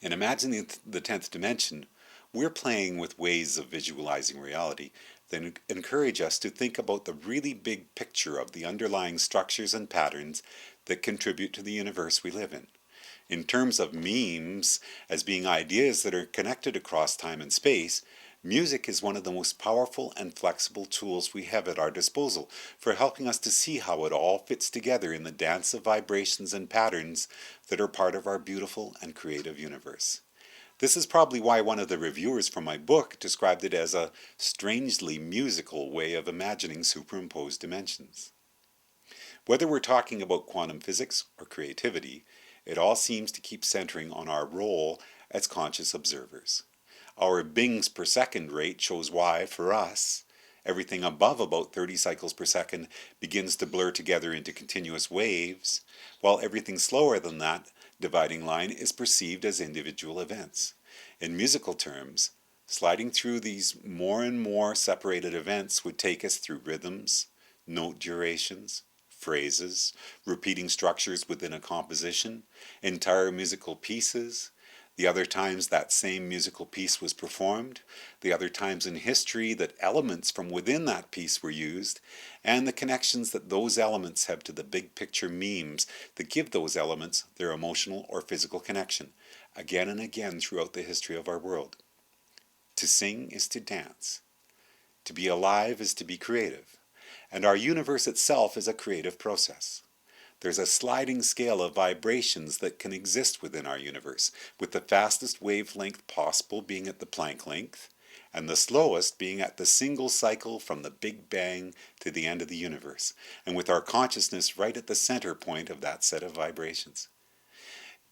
In Imagining the 10th Dimension, we're playing with ways of visualizing reality that encourage us to think about the really big picture of the underlying structures and patterns that contribute to the universe we live in. In terms of memes as being ideas that are connected across time and space, music is one of the most powerful and flexible tools we have at our disposal for helping us to see how it all fits together in the dance of vibrations and patterns that are part of our beautiful and creative universe. This is probably why one of the reviewers for my book described it as a strangely musical way of imagining superimposed dimensions. Whether we're talking about quantum physics or creativity, it all seems to keep centering on our role as conscious observers. Our bings per second rate shows why, for us, everything above about 30 cycles per second begins to blur together into continuous waves, while everything slower than that dividing line is perceived as individual events. In musical terms, sliding through these more and more separated events would take us through rhythms, note durations, phrases, repeating structures within a composition, entire musical pieces, the other times that same musical piece was performed, the other times in history that elements from within that piece were used, and the connections that those elements have to the big picture memes that give those elements their emotional or physical connection, again and again throughout the history of our world. To sing is to dance. To be alive is to be creative. And our universe itself is a creative process. There's a sliding scale of vibrations that can exist within our universe, with the fastest wavelength possible being at the Planck length, and the slowest being at the single cycle from the Big Bang to the end of the universe, and with our consciousness right at the center point of that set of vibrations.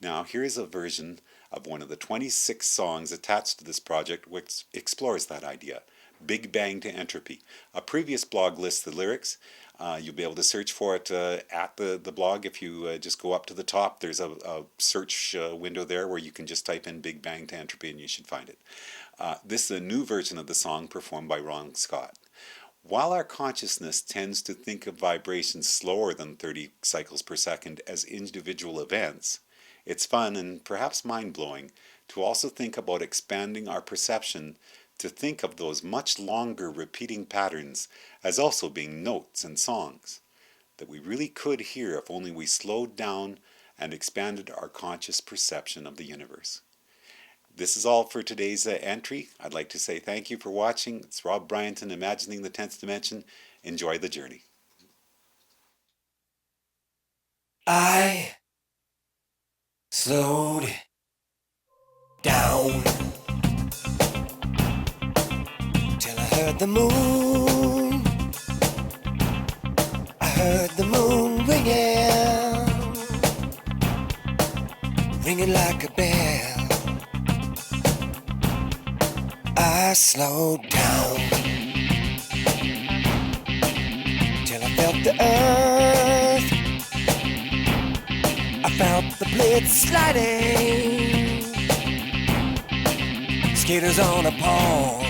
Now, here's a version of one of the 26 songs attached to this project which explores that idea, Big Bang to Entropy. A previous blog lists the lyrics. You'll be able to search for it at the blog. If you just go up to the top, there's a search window there where you can just type in Big Bang to Entropy and you should find it. This is a new version of the song performed by Ron Scott. While our consciousness tends to think of vibrations slower than 30 cycles per second as individual events, it's fun and perhaps mind-blowing to also think about expanding our perception to think of those much longer repeating patterns as also being notes and songs that we really could hear if only we slowed down and expanded our conscious perception of the universe. This is all for today's entry. I'd like to say thank you for watching. It's Rob Bryanton, Imagining the 10th Dimension. Enjoy the journey. I slowed down till I heard the moon. I heard the moon ringing like a bell. I slowed down till I felt the earth. I felt the blades sliding, skaters on a pond.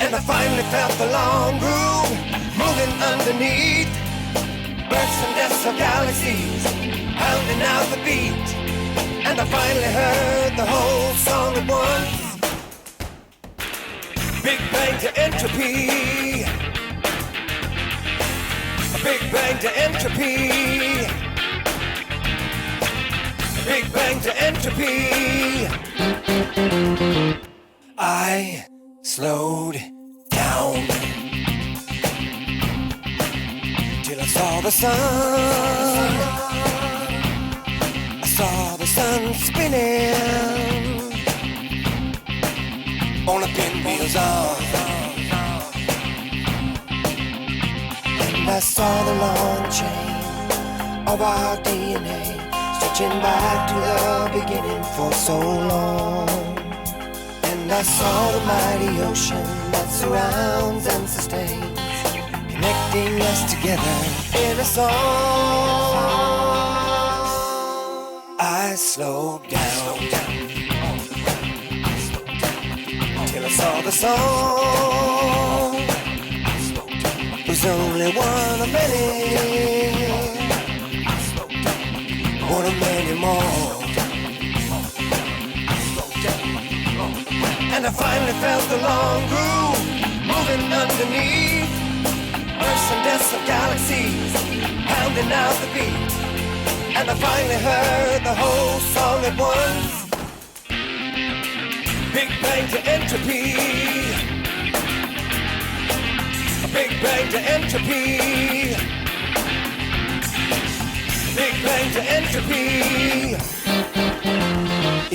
And I finally felt the long groove moving underneath. Births and deaths of galaxies pounding out the beat. And I finally heard the whole song at once. Big bang to entropy. A big bang to entropy. A big bang to entropy. I slowed down till I saw the sun. I saw the sun spinning on a pinwheel's arm. And I saw the long chain of our DNA stretching back to the beginning for so long. And I saw the mighty ocean that surrounds and sustains, connecting us together in a song. I slowed down till I saw the song was only one of many, one of many more. And I finally felt the long groove moving underneath. Births and deaths of galaxies pounding out the beat. And I finally heard the whole song at once. Big bang to entropy. A big bang to entropy. Big bang to entropy.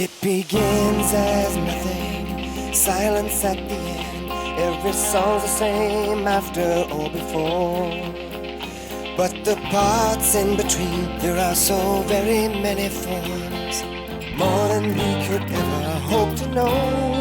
It begins as nothing, silence at the end. Every song's the same after or before. But the parts in between, there are so very many forms, more than we could ever hope to know.